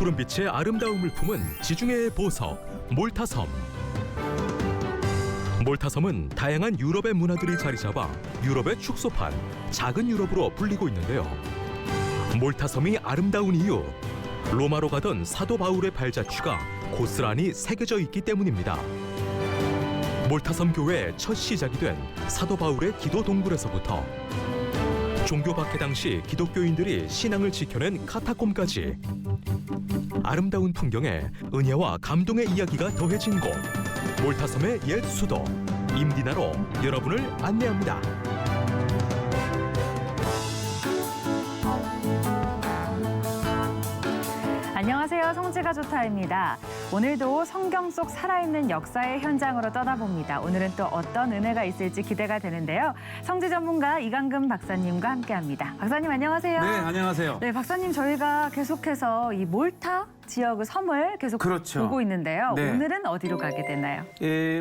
푸른빛의 아름다움을 품은 지중해의 보석 몰타섬. 몰타섬은 다양한 유럽의 문화들이 자리잡아 유럽의 축소판 작은 유럽으로 불리고 있는데요. 몰타섬이 아름다운 이유, 로마로 가던 사도 바울의 발자취가 고스란히 새겨져 있기 때문입니다. 몰타섬 교회의 첫 시작이 된 사도 바울의 기도 동굴에서부터 종교 박해 당시 기독교인들이 신앙을 지켜낸 카타콤까지 아름다운 풍경에 은혜와 감동의 이야기가 더해진 곳, 몰타섬의 옛 수도 임디나로 여러분을 안내합니다. 안녕하세요. 성지가 좋다입니다. 오늘도 성경 속 살아있는 역사의 현장으로 떠나봅니다. 오늘은 또 어떤 은혜가 있을지 기대가 되는데요. 성지 전문가 이강금 박사님과 함께합니다. 박사님 안녕하세요. 네, 안녕하세요. 네, 박사님 저희가 계속해서 이 몰타 지역의 섬을 계속 그렇죠. 보고 있는데요. 네. 오늘은 어디로 가게 되나요?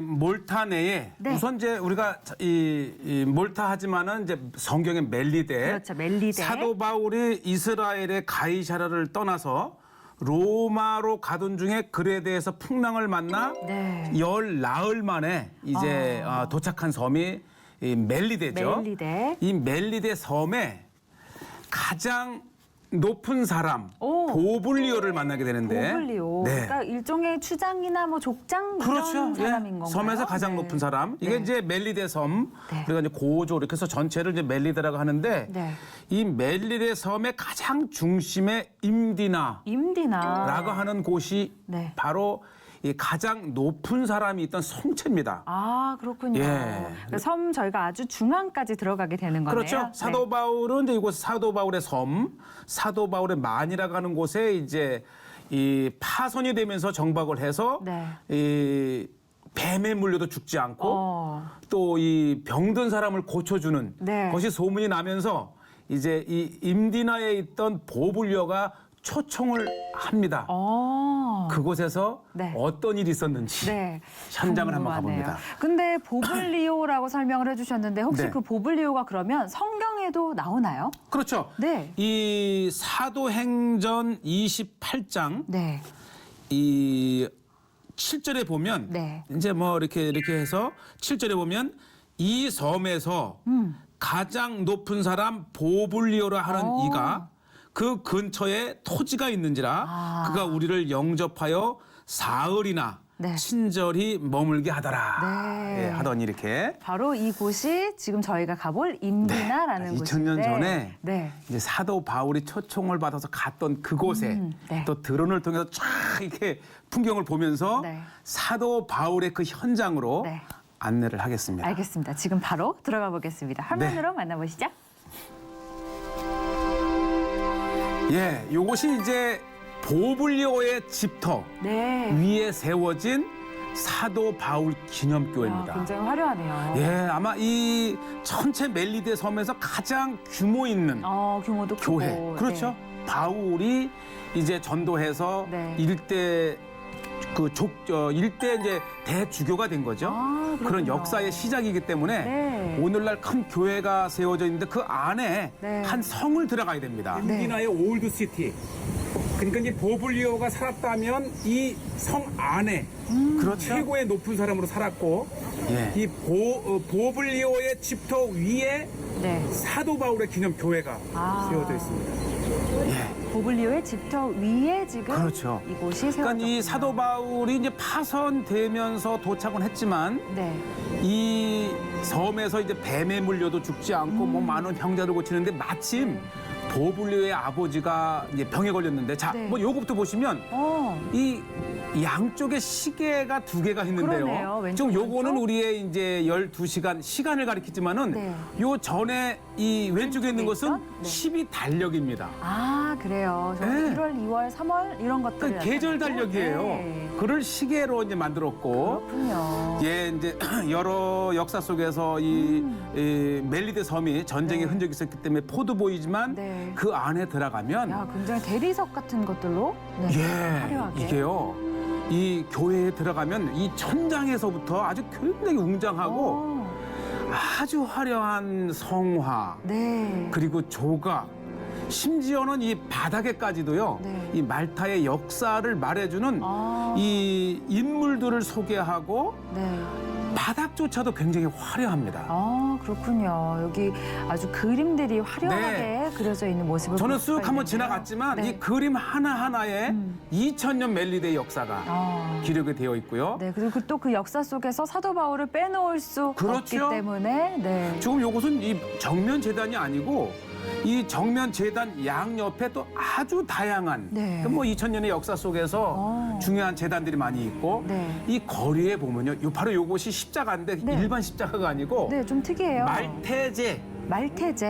몰타 내에 네. 우선 이제 우리가 이 몰타 하지만은 이제 성경의 멜리데, 그렇죠, 멜리데. 사도 바울이 이스라엘의 가이사랴를 떠나서 로마로 가던 중에 그레데에서 풍랑을 만나 네. 열 나흘 만에 이제 도착한 섬이 이 멜리데죠. 멜리데. 이 멜리데 섬에 가장 높은 사람 오. 보블리오를 만나게 되는데, 보블리오. 네. 그러니까 일종의 추장이나 뭐 족장 그렇죠. 이런 사람인 예. 건가요? 섬에서 가장 네. 높은 사람. 이게 네. 이제 멜리데 섬. 네. 우리가 이제 고조 이렇게 해서 전체를 이제 멜리데라고 하는데, 네. 이 멜리데 섬의 가장 중심에 임디나라고 임디나. 하는 곳이 네. 바로 이 가장 높은 사람이 있던 성체입니다. 아, 그렇군요. 예. 그러니까 섬 저희가 아주 중앙까지 들어가게 되는 거네요. 그렇죠. 사도 바울은 이제 이곳 사도 바울의 섬, 사도 바울의 만이라고 하는 곳에 이제 이 파손이 되면서 정박을 해서 네. 이 뱀에 물려도 죽지 않고 또 이 병든 사람을 고쳐주는 네. 것이 소문이 나면서 이제 이 임디나에 있던 보블리오가 초청을 합니다. 그곳에서 네. 어떤 일이 있었는지 네. 현장을 한번 궁금하네요. 가봅니다. 근데 보블리오라고 설명을 해주셨는데 혹시 네. 그 보블리오가 그러면 성경에도 나오나요? 그렇죠. 네. 이 사도행전 28장 네. 이 7절에 보면 네. 이제 뭐 이렇게 해서 7절에 보면 이 섬에서 가장 높은 사람 보블리오라 하는 이가 그 근처에 토지가 있는지라 그가 우리를 영접하여 사흘이나 네. 친절히 머물게 하더라. 네. 예, 하더니 이렇게 바로 이곳이 지금 저희가 가볼 임디나라는 곳인데 2000년 전에 네. 이제 사도 바울이 초청을 받아서 갔던 그곳에 네. 또 드론을 통해서 쫙 이렇게 풍경을 보면서 네. 사도 바울의 그 현장으로 네. 안내를 하겠습니다. 알겠습니다. 지금 바로 들어가 보겠습니다. 화면으로 만나보시죠. 예, 요것이 이제 보블리오의 집터 네. 위에 세워진 사도 바울 기념교회입니다. 굉장히 화려하네요. 예, 아마 이 전체 멜리데 섬에서 가장 규모 있는 규모도 크고. 교회. 그렇죠. 바울이 이제 전도해서 네. 일대 일대 이제 대주교가 된 거죠. 그렇군요. 그런 역사의 시작이기 때문에 네. 오늘날 큰 교회가 세워져 있는데 그 안에 네. 한 성을 들어가야 됩니다. 네. 임디나의 올드 시티. 그러니까 이제 보블리오가 살았다면 이 성 안에 그렇죠. 최고의 높은 사람으로 살았고 예. 이 보블리오의 집터 위에 네. 사도 바울의 기념 교회가 세워져 있습니다. 예. 보블리오의 집터 위에 지금 그렇죠. 이곳이 세워졌군요. 그러니까 이 사도 바울이 이제 파손되면서 도착은 했지만 네. 이 섬에서 이제 뱀에 물려도 죽지 않고 뭐 많은 병자를 고치는데 마침 보블리오의 아버지가 이제 병에 걸렸는데 자, 네. 뭐 요거부터 보시면 이 양쪽에 시계가 두 개가 그러네요. 있는데요. 왼쪽, 좀 요거는 왼쪽. 우리의 이제 12시간 시간을 가리키지만은 네. 요 전에 이 왼쪽에 있는 것은 있던? 네. 12달력입니다. 그래요. 저는 네. 1월, 2월, 3월 이런 것들. 그 계절 달력이에요. 네. 그를 시계로 이제 만들었고 그렇군요. 예, 이제 여러 역사 속에서 이 멜리데 섬이 전쟁의 네. 흔적이 있었기 때문에 포도보이지만 네. 그 안에 들어가면 야, 굉장히 대리석 같은 것들로 네. 예, 화려하게. 이게요. 이 교회에 들어가면 이 천장에서부터 아주 굉장히 웅장하고 아주 화려한 성화 네. 그리고 조각 심지어는 이 바닥에까지도요. 네. 이 말타의 역사를 말해주는 아. 이 인물들을 소개하고 네. 바닥조차도 굉장히 화려합니다. 아, 그렇군요. 여기 아주 그림들이 화려하게 그려져 있는 모습을 저는 볼 수가 쓱 한번 있는데요. 지나갔지만 네. 이 그림 하나하나에 2000년 멜리데의 역사가 아. 기록이 되어 있고요. 네, 그리고 또 그 역사 속에서 사도 바울을 빼놓을 수 그렇죠. 없기 때문에 네. 지금 이것은 이 정면 재단이 아니고 이 정면 재단 양옆에 또 아주 다양한 네. 뭐 2000년의 역사 속에서 중요한 재단들이 많이 있고 네. 이 거리에 보면요. 바로 이것이 십자가인데 네. 일반 십자가가 아니고 네, 좀 특이해요. 말태제.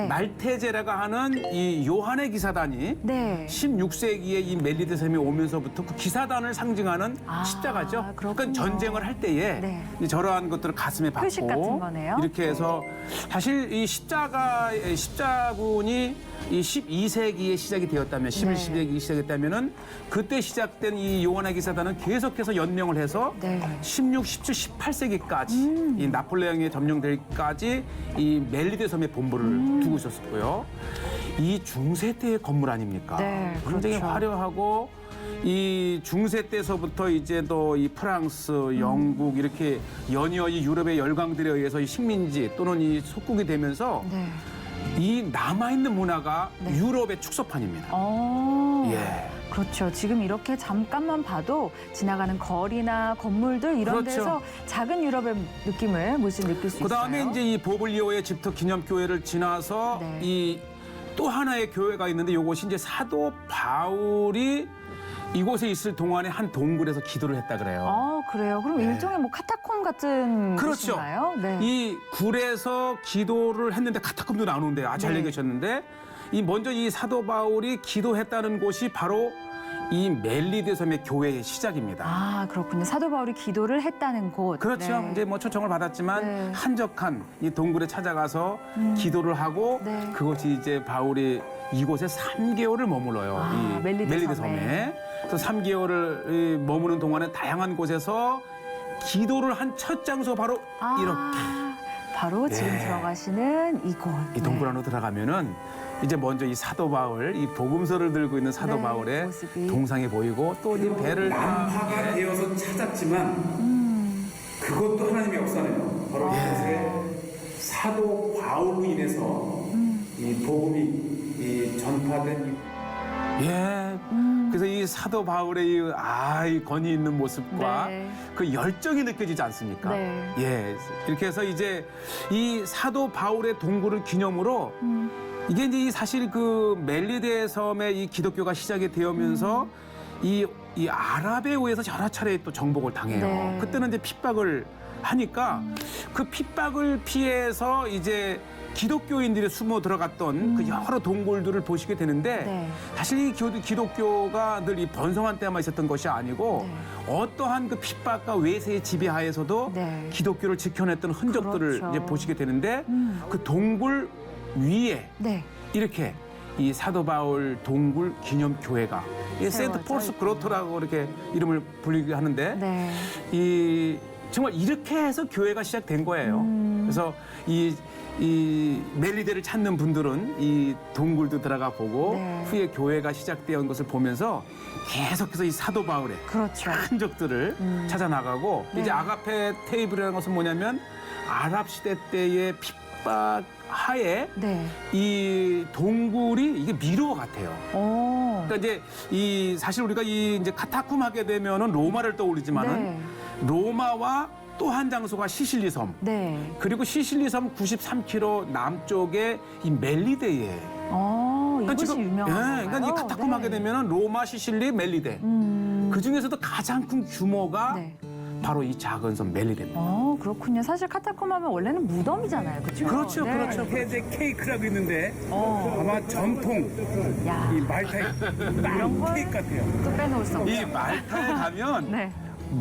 말태제라고 하는 이 요한의 기사단이 네. 16세기에 이 멜리데 섬에 오면서부터 그 기사단을 상징하는 아, 십자가죠. 그렇군요. 그러니까 전쟁을 할 때에 네. 이 저러한 것들을 가슴에 받고 표식 같은 거네요. 이렇게 해서 사실 이 십자군이 이 12세기에 시작이 되었다면 11세기 시작했다면은 그때 시작된 이 요한의 기사단은 계속해서 연명을 해서 네. 16, 17, 18세기까지 이 나폴레옹에 점령될까지 이 멜리데 섬에 본부를 두고 있었고요. 이 중세 때의 건물 아닙니까? 네, 굉장히 그렇죠. 화려하고 이 중세 때서부터 이제 또 이 프랑스, 영국 이렇게 연이어 유럽의 열강들에 의해서 이 식민지 또는 이 속국이 되면서 네. 이 남아있는 문화가 네. 유럽의 축소판입니다. 예. 그렇죠. 지금 이렇게 잠깐만 봐도 지나가는 거리나 건물들 이런 그렇죠. 데서 작은 유럽의 느낌을 물씬 느낄 수 있어요. 그다음에 이제 이 보블리오의 집터 기념교회를 지나서 네. 이 또 하나의 교회가 있는데 이것이 이제 사도 바울이 이곳에 있을 동안에 한 동굴에서 기도를 했다 그래요. 아, 그래요. 그럼 네. 일종의 뭐 카타콤 같은 그렇죠. 곳인가요? 네. 이 굴에서 기도를 했는데 카타콤도 나오는데 잘 네. 얘기하셨는데 이 먼저 이 사도 바울이 기도했다는 곳이 바로 이 멜리데 섬의 교회의 시작입니다. 아, 그렇군요. 사도 바울이 기도를 했다는 곳. 그렇죠. 네. 이제 뭐 초청을 받았지만 네. 한적한 이 동굴에 찾아가서 기도를 하고 네. 그것이 이제 바울이 이곳에 3개월을 머물러요. 아, 이 멜리데 섬에. 그래서 3개월을 머무는 동안에 다양한 곳에서 기도를 한 첫 장소 바로 이렇게 바로 지금 네. 들어가시는 이곳. 이 동굴 안으로 들어가면은 이제 먼저 이 사도 바울, 이 복음서를 들고 있는 사도 네, 바울의 모습이. 동상이 보이고 또 이 배를 난파가 되어서 찾았지만 그것도 하나님의 역사네요. 바로 이곳에 사도 바울로 인해서 이 복음이 이 전파된 예. 그래서 이 사도 바울의 이 권위 있는 모습과 네. 그 열정이 느껴지지 않습니까? 네. 예. 이렇게 해서 이제 이 사도 바울의 동굴을 기념으로 이게 이제 사실 그 멜리데 섬의 이 기독교가 시작이 되면서 이 아랍에 의해서 여러 차례 또 정복을 당해요. 네. 그때는 이제 핍박을 하니까 그 핍박을 피해서 이제 기독교인들이 숨어 들어갔던 그 여러 동굴들을 보시게 되는데 네. 사실 이 기독교가 늘 이 번성한 때만 있었던 것이 아니고 네. 어떠한 그 핍박과 외세의 지배하에서도 네. 기독교를 지켜냈던 흔적들을 그렇죠. 이제 보시게 되는데 그 동굴 위에 네. 이렇게 이 사도 바울 동굴 기념교회가 이 세인트 세워져 폴스 있군요. 그로토라고 이렇게 이름을 불리게 하는데 네. 이 정말 이렇게 해서 교회가 시작된 거예요. 그래서 이 멜리데를 찾는 분들은 이 동굴도 들어가 보고 네. 후에 교회가 시작된 것을 보면서 계속해서 이 사도 바울의 그렇죠. 흔적들을 찾아 나가고 네. 이제 아가페 테이블이라는 것은 뭐냐면 아랍 시대 때의 핍박 하에 네. 이 동굴이 이게 미로 같아요. 오. 그러니까 이제 이 사실 우리가 이 이제 카타쿰 하게 되면은 로마를 떠올리지만은 네. 로마와 또 한 장소가 시실리 섬. 네. 그리고 시실리 섬 93km 남쪽에 이 멜리데에. 이곳이 유명한 건가요? 그러니까 이 카타쿰 하게 네. 되면은 로마, 시실리, 멜리데. 그 중에서도 가장 큰 규모가 네. 바로 이 작은 섬 멜리데입니다. 그렇군요. 사실 카타콤 하면 원래는 무덤이잖아요. 그렇죠? 그렇죠, 네. 그렇죠. 해제 케이크라고 있는데 아마 전통 야, 이 말타의 이런 빵 걸 케이크 같아요. 또 빼놓을 수 없죠. 이 말타에 가면 네.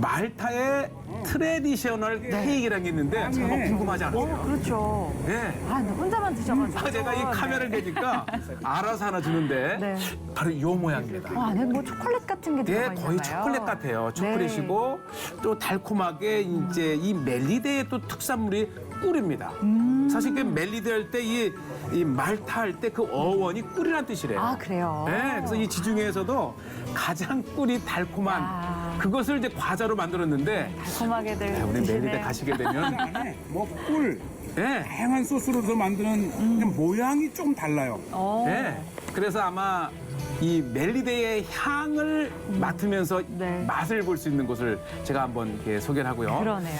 말타의 트레디셔널 케이크라는 게 있는데 저거 궁금하지 않으세요? 그렇죠. 네. 아, 나 혼자만 드셔가지고. 제가 이 카메라를 대니까 알아서 하나 주는데 네. 바로 이 모양입니다. 안에 뭐 초콜릿 같은 게 예, 들어가 있나 거의 봐요. 초콜릿 같아요. 초콜릿이고 또 달콤하게 이제 이 멜리데의 또 특산물이 꿀입니다. 사실 그 멜리데 할 때 이 말타 할 때 그 어원이 꿀이란 뜻이래요. 아, 그래요? 네, 그래서 이 지중해에서도 가장 꿀이 달콤한 야. 그것을 이제 과자로 만들었는데 달콤하게들 우리 멜리데 드시네요. 가시게 되면 안에 뭐 꿀, 네, 다양한 소스로서 만드는 그냥 모양이 좀 달라요. 네. 그래서 아마 이 멜리데의 향을 맡으면서 네. 맛을 볼 수 있는 곳을 제가 한번 이렇게 소개를 하고요. 그러네요.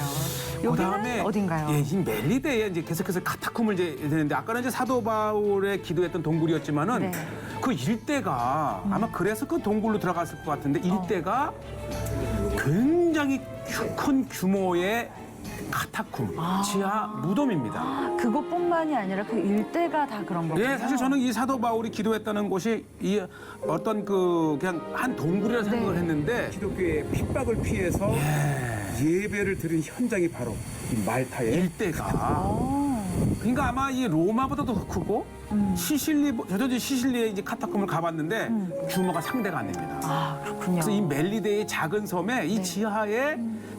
그다음에 여기는 어딘가요? 예, 이 멜리데에 이제 계속해서 카타콤을 이제 되는데 아까는 이제 사도 바울에 기도했던 동굴이었지만은 네. 그 일대가 아마 그래서 그 동굴로 들어갔을 것 같은데 일대가 굉장히 큰 규모의 카타콤 지하 무덤입니다. 그것뿐만이 아니라 그 일대가 다 그런 거군요. 예, 사실 저는 이 사도 바울이 기도했다는 곳이 이 어떤 그 그냥 한 동굴이라 생각을 네. 했는데 기독교의 핍박을 피해서 예배를 드린 현장이 바로 이 말타의 일대가 그러니까 아마 이 로마보다도 더 크고 저도 시실리에 이제 카타콤을 가봤는데 규모가 상대가 안 됩니다. 아, 그렇군요. 그래서 이 멜리데의 작은 섬에 이 지하에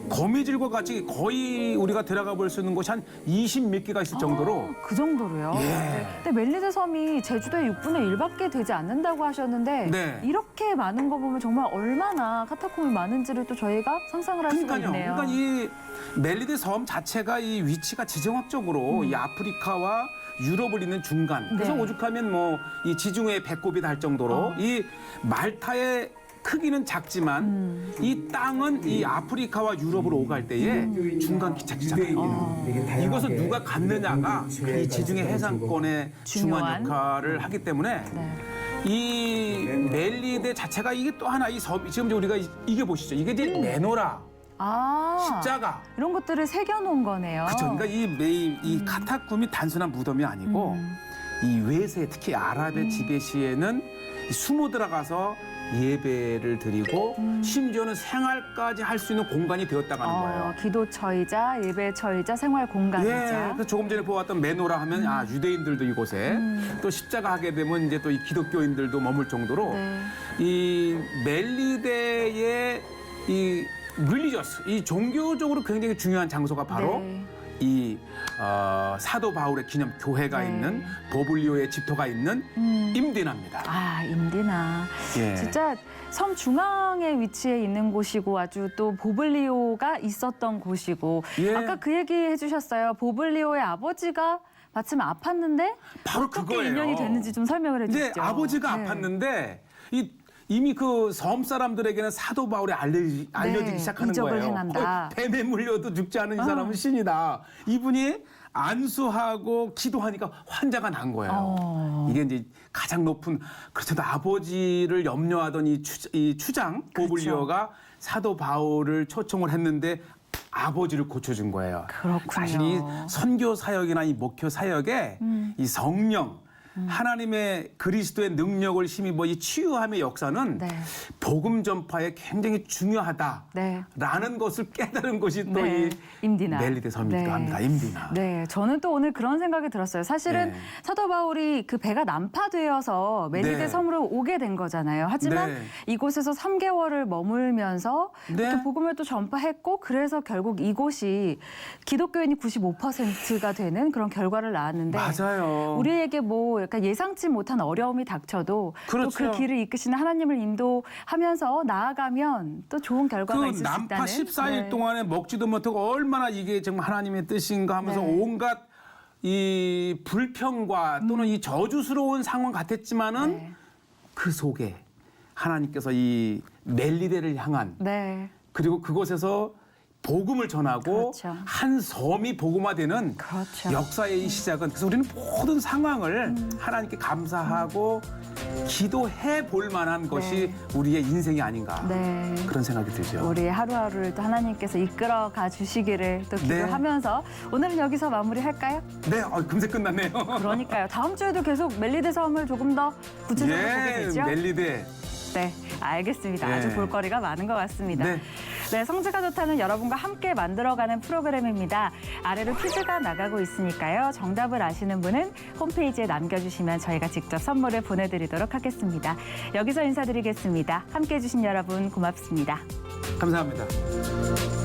거미줄과 같이 거의 우리가 들어가 볼 수 있는 곳이 한 20 몇 개가 있을 정도로 그 정도로요? 예. 근데 멜리데 섬이 제주도의 6분의 1밖에 되지 않는다고 하셨는데 네. 이렇게 많은 거 보면 정말 얼마나 카타콤이 많은지를 또 저희가 상상을 할 수가 그러니까요. 있네요. 그러니까 이 멜리데 섬 자체가 이 위치가 지정학적으로 이 아프리카와 유럽을 잇는 중간. 그래서 네. 오죽하면 뭐 이 지중해 배꼽이 달 정도로 이 말타의 크기는 작지만 이 땅은 이 아프리카와 유럽으로 오갈 때에 중간 기착지잖아요. 이것을 누가 갖느냐가 이 지중해 해상권의 중요한 중요한. 역할을 하기 때문에 네. 이 멜리데 자체가 이게 또 하나 이 섬, 지금 이제 우리가 이게 보시죠. 이게 이제 메노라, 아, 십자가. 이런 것들을 새겨놓은 거네요. 그렇죠. 그러니까 이 카타콤이 단순한 무덤이 아니고 이 외세, 특히 아랍의 지배시에는 이 숨어 들어가서 예배를 드리고 심지어는 생활까지 할 수 있는 공간이 되었다가는 거예요. 기도처이자 예배처이자 생활 예, 공간이자. 그 조금 전에 보았던 메노라 하면 아 유대인들도 이곳에 또 십자가 하게 되면 이제 또 이 기독교인들도 머물 정도로 네. 이 멜리데의 이 릴리저스, 이 종교적으로 굉장히 중요한 장소가 바로 네. 이 사도 바울의 기념 교회가 네. 있는 보블리오의 집토가 있는 임디나입니다. 아, 임디나. 예. 진짜 섬 중앙에 위치해 있는 곳이고 아주 또 보블리오가 있었던 곳이고 예. 아까 그 얘기 해주셨어요. 보블리오의 아버지가 마침 아팠는데 바로 어떻게 그거예요. 인연이 됐는지 좀 설명을 이제 해주시죠. 아버지가 네. 아팠는데 이미 그 섬 사람들에게는 사도 바울이 알려지기 시작하는 이적을 거예요. 행한다. 뱀에 물려도 죽지 않은 이 사람은 신이다. 이분이 안수하고 기도하니까 환자가 난 거예요. 이게 이제 가장 높은 그렇다도 아버지를 염려하던 이 추장 그렇죠. 보블리오가 사도 바울을 초청을 했는데 아버지를 고쳐준 거예요. 그렇군요. 사실 이 선교 사역이나 이 목표 사역에 이 성령 하나님의 그리스도의 능력을 힘입어 이 치유함의 역사는 네. 복음 전파에 굉장히 중요하다라는 네. 것을 깨달은 것이 또 네, 이 임디나. 멜리데 섬이기도 네. 합니다. 임디나. 네, 저는 또 오늘 그런 생각이 들었어요. 사실은 네. 사도 바울이 그 배가 난파되어서 멜리데 네. 섬으로 오게 된 거잖아요. 하지만 네. 이곳에서 3개월을 머물면서 네. 또 복음을 또 전파했고 그래서 결국 이곳이 기독교인이 95%가 되는 그런 결과를 낳았는데 맞아요. 우리에게 뭐 약간 예상치 못한 어려움이 닥쳐도 그렇죠. 또 그 길을 이끄시는 하나님을 인도하면서 나아가면 또 좋은 결과가 있을 수 있다는. 난파 14일 네. 동안에 먹지도 못하고 얼마나 이게 정말 하나님의 뜻인가 하면서 네. 온갖 이 불평과 또는 이 저주스러운 상황 같았지만은 네. 그 속에 하나님께서 이 멜리데를 향한 네. 그리고 그곳에서 복음을 전하고 그렇죠. 한 섬이 복음화되는 그렇죠. 역사의 이 시작은 그래서 우리는 모든 상황을 하나님께 감사하고 기도해 볼 만한 것이 우리의 인생이 아닌가 네. 그런 생각이 들죠. 우리 하루하루를 또 하나님께서 이끌어가 주시기를 또 기도하면서 오늘은 여기서 마무리할까요? 네, 금세 끝났네요. 그러니까요. 다음 주에도 계속 멜리데 섬을 조금 더 구체적으로 보게 되죠? 멜리데. 네, 알겠습니다. 예. 아주 볼거리가 많은 것 같습니다. 네. 네, 성지가 좋다는 여러분과 함께 만들어가는 프로그램입니다. 아래로 퀴즈가 나가고 있으니까요. 정답을 아시는 분은 홈페이지에 남겨주시면 저희가 직접 선물을 보내드리도록 하겠습니다. 여기서 인사드리겠습니다. 함께해 주신 여러분 고맙습니다. 감사합니다.